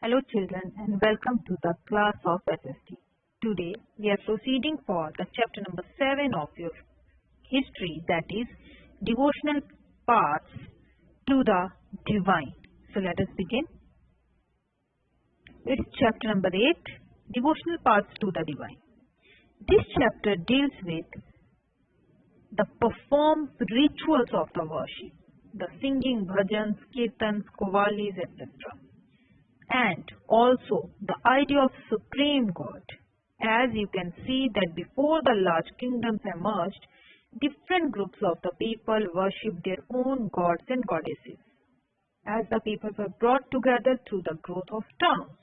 Hello children and welcome to the class of SST. Today we are proceeding for the chapter number 7 of your history, that is devotional paths to the divine. So let us begin. It's chapter number 8, devotional paths to the divine. This chapter deals with the performed rituals of the worship, the singing bhajans, kirtans, qawwalis, etc. And also the idea of Supreme God. As you can see that before the large kingdoms emerged, different groups of the people worshipped their own gods and goddesses. As the people were brought together through the growth of towns,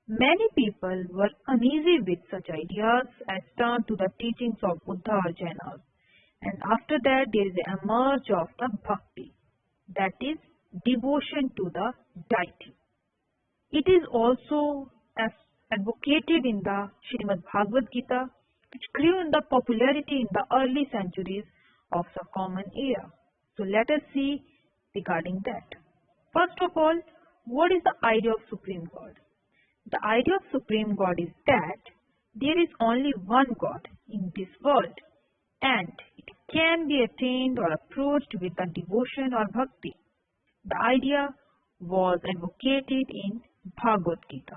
many people were uneasy with such ideas and turned to the teachings of Buddha or Jainas. And after that there is a merge of the bhakti, that is devotion to the deity. It is also advocated in the Srimad Bhagavad Gita, which grew in the popularity in the early centuries of the Common Era. So let us see regarding that. First of all, what is the idea of Supreme God? The idea of Supreme God is that there is only one God in this world and it can be attained or approached with the devotion or bhakti. The idea was advocated in Bhagavad Gita.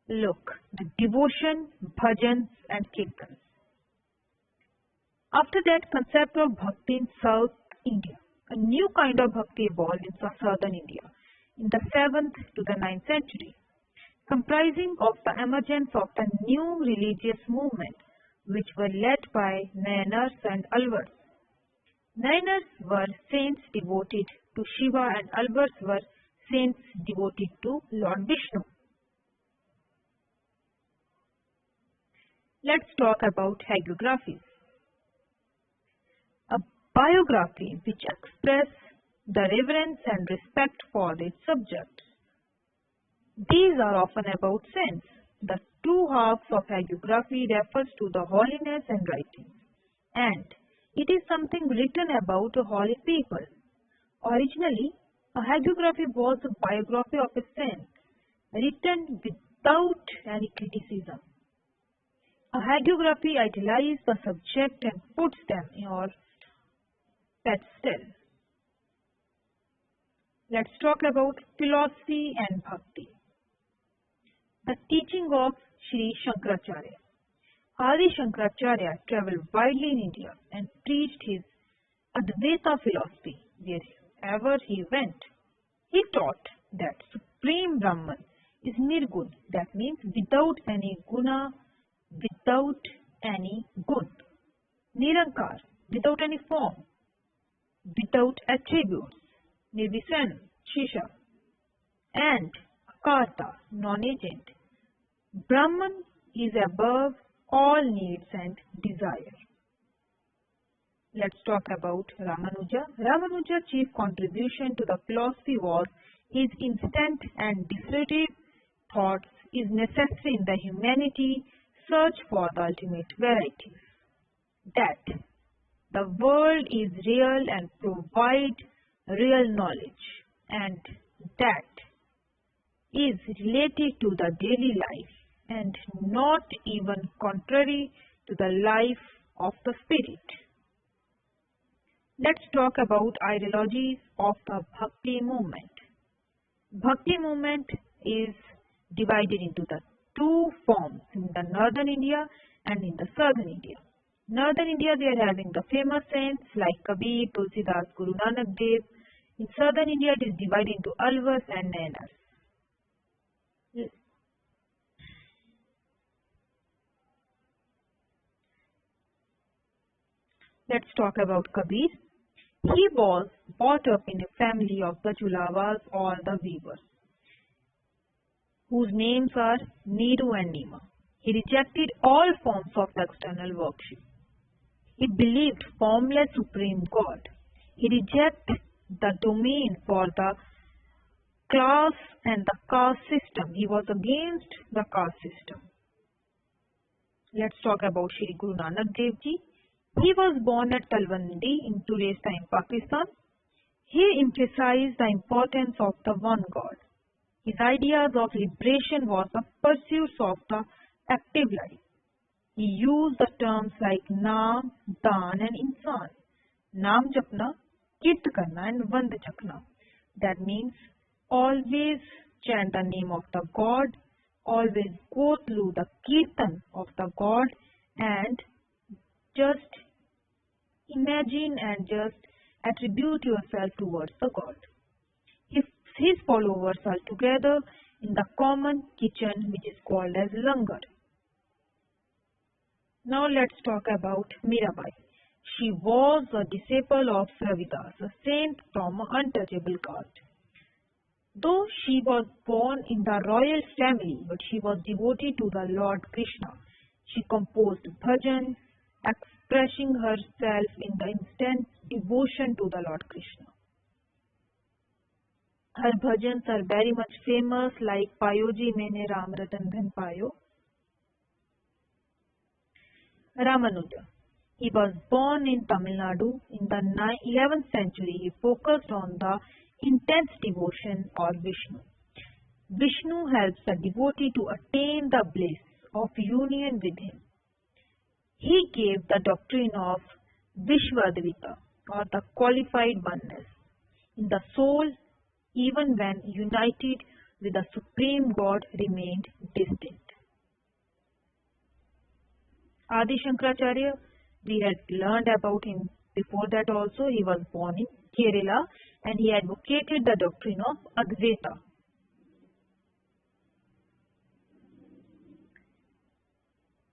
Look, the devotion, bhajans and kirtans. After that, concept of bhakti in South India. A new kind of bhakti evolved in southern India in the 7th to the 9th century, comprising of the emergence of the new religious movement which were led by Nayanars and Alvars. Nayanars were saints devoted to Shiva and Alvars were saints devoted to Lord Vishnu. Let's talk about hydrographies. A biography which express the reverence and respect for its subjects. These are often about saints. The two halves of hagiography refers to the holiness and writings, and it is something written about a holy people. Originally, a hagiography was a biography of a saint, written without any criticism. A hagiography idealizes the subject and puts them in your pedestal. Let's talk about philosophy and bhakti. The teaching of Sri Shankaracharya. Adi Shankaracharya traveled widely in India and preached his Advaita philosophy wherever he went. He taught that Supreme Brahman is Nirgun, that means without any guna, without any gun. Nirankar, without any form, without attributes. Nirvisan, Shisha. And Karta, non-agent. Brahman is above all needs and desire. Let's talk about Ramanuja. Ramanuja's chief contribution to the philosophy was his instant and decisive thoughts is necessary in the humanity search for the ultimate verity. That the world is real and provide real knowledge, and that is related to the daily life and not even contrary to the life of the spirit. Let's talk about ideologies of the Bhakti movement. Bhakti movement is divided into the two forms in the northern India and in the southern India. Northern India they are having the famous saints like Kabir, Tulsidas, Guru Nanak Dev. In southern India it is divided into Alvars and Nayanars. Let's talk about Kabir. He was brought up in a family of the Julawas or the weavers, whose names are Neeru and Nima. He rejected all forms of external worship. He believed formless Supreme God. He rejected the domain for the class and the caste system. He was against the caste system. Let's talk about Shri Guru Nanak Dev Ji. He was born at Talwandi in today's time Pakistan. He emphasized the importance of the one God. His ideas of liberation was the pursuit of the active life. He used the terms like naam, daan and insan. Naam japna, kirt karna and vand chakna. That means always chant the name of the God, always go through the kirtan of the God and just imagine and just attribute yourself towards the God. His followers are together in the common kitchen which is called as langar. Now let's talk about Mirabai. She was a disciple of Ravidas, a saint from an untouchable caste. Though she was born in the royal family, but she was devoted to the Lord Krishna. She composed bhajan, expressing herself in the instant devotion to the Lord Krishna. Her bhajans are very much famous like Payoji Mene Ram Ratan Dhan Payo. Ramanuja. He was born in Tamil Nadu in the 11th century. He focused on the intense devotion of Vishnu. Vishnu helps the devotee to attain the bliss of union with him. He gave the doctrine of Vishwadvita or the qualified oneness in the soul, even when united with the Supreme God remained distant. Adi Shankaracharya, we had learned about him before that also. He was born in Kerala and he advocated the doctrine of Advaita.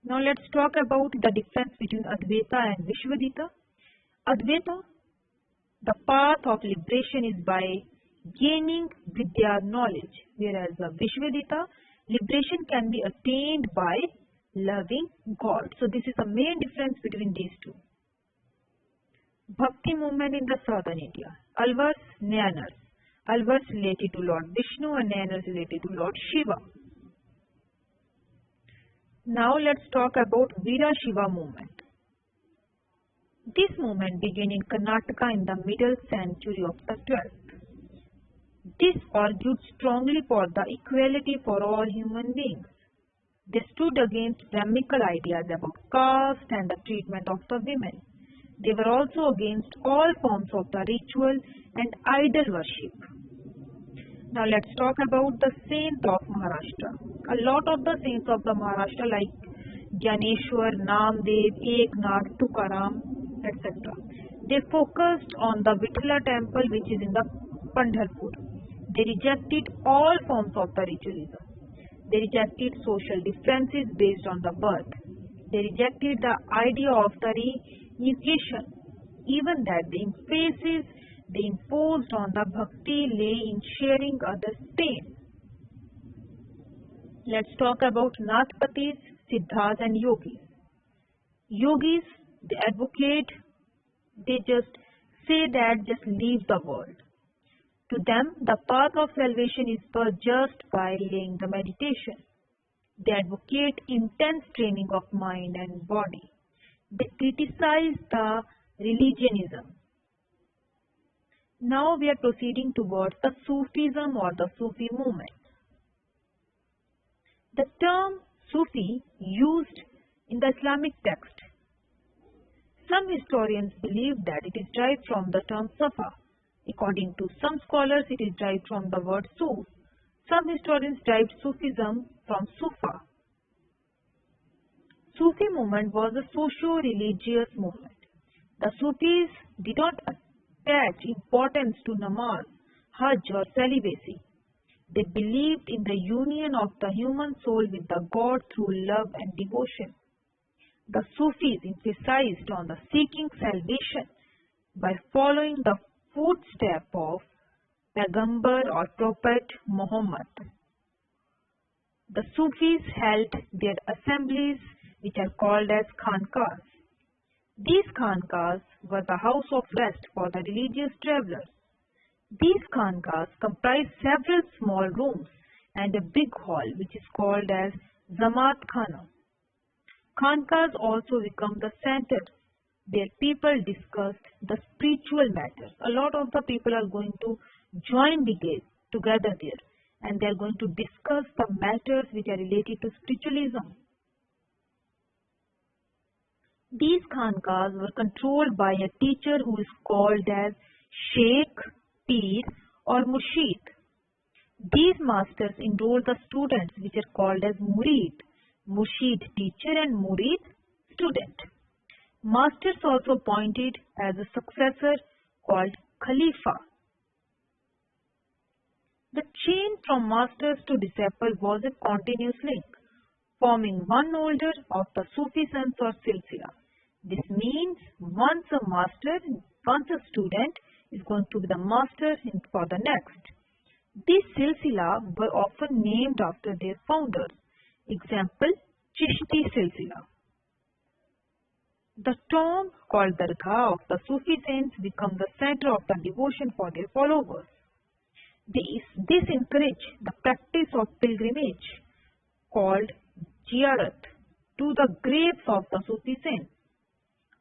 Now let's talk about the difference between Advaita and Vishwadita. Advaita, the path of liberation is by gaining Vidya knowledge, whereas the Vishwadita, liberation can be attained by loving God. So this is the main difference between these two. Bhakti movement in the southern India. Alvars, Nayanars. Alvars related to Lord Vishnu and Nayanars related to Lord Shiva. Now let's talk about Veera Shiva movement. This movement began in Karnataka in the middle century of the 12th. This argued strongly for the equality for all human beings. They stood against Brahmical ideas about caste and the treatment of the women. They were also against all forms of the ritual and idol worship. Now let's talk about the saints of Maharashtra. A lot of the saints of the Maharashtra like Gyaneshwar, Namdev, Eknath, Tukaram, etc. They focused on the Vithala temple which is in the Pandharpur. They rejected all forms of the ritualism. They rejected social differences based on the birth. They rejected the idea of the reincarnation. Even that the emphasis they imposed on the bhakti lay in sharing others' pain. Let's talk about Nathpatis, Siddhas and Yogis. Yogis, they advocate, they just say that just leave the world. To them, the path of salvation is just by laying the meditation. They advocate intense training of mind and body. They criticize the religionism. Now we are proceeding towards the Sufism or the Sufi movement. The term Sufi used in the Islamic text. Some historians believe that it is derived from the term Safa. According to some scholars, it is derived from the word Suf. Some historians derived Sufism from Sufa. Sufi movement was a socio-religious movement. The Sufis did not attach importance to namaz, hajj or celibacy. They believed in the union of the human soul with the God through love and devotion. The Sufis emphasized on the seeking salvation by following the footsteps of Pagambar or Prophet Muhammad. The Sufis held their assemblies which are called as khanqahs. These khanqahs were the house of rest for the religious travelers. These khanqahs comprise several small rooms and a big hall which is called as Zamat Khana. Khanqahs also become the center where people discussed the spiritual matters. A lot of the people are going to join together there and they are going to discuss the matters which are related to spiritualism. These khanqahs were controlled by a teacher who is called as Sheikh, Peer or Murshid. These masters enrolled the students which are called as Murid. Murshid teacher and Murid student. Masters also appointed as a successor called Khalifa. The chain from masters to disciple was a continuous link, forming one order of the Sufi sense or silsila. This means once a student is going to be the master for the next. These silsila were often named after their founders. Example, Ch-8 silsila. The tomb called Dargah of the Sufi saints become the center of the devotion for their followers. This encouraged the practice of pilgrimage called ziyarat to the graves of the Sufi saints.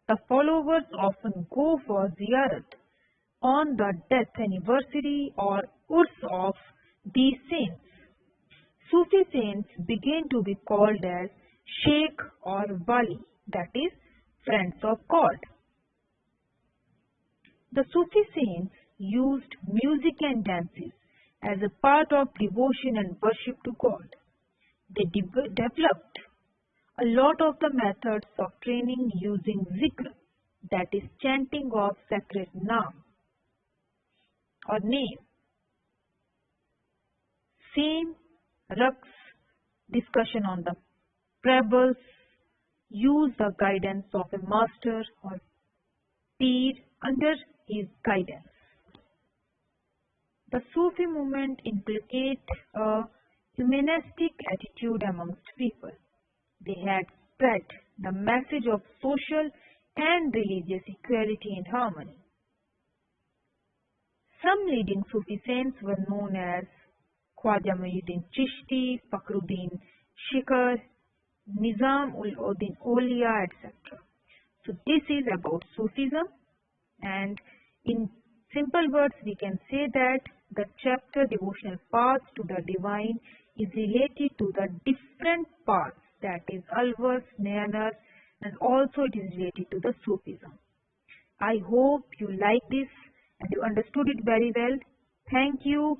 The followers often go for ziyarat on the death anniversary or urs of these saints. Sufi saints began to be called as Sheikh or Wali, that is, friends of God. The Sufi saints used music and dances as a part of devotion and worship to God. They developed a lot of the methods of training using zikr, that is chanting of sacred name. Same raqs, discussion on the parables, use the guidance of a master or peer under his guidance. The Sufi movement inculcated a humanistic attitude amongst people. They had spread the message of social and religious equality and harmony. Some leading Sufi saints were known as Khwaja Muhyiddin Chishti, Fakhruddin Shikhar, Nizam-ul-Din Awliya, etc. So this is about Sufism, and in simple words we can say that the chapter Devotional Paths to the Divine is related to the different paths, that is Alvars, Nayanas, and also it is related to the Sufism. I hope you like this and you understood it very well. Thank you.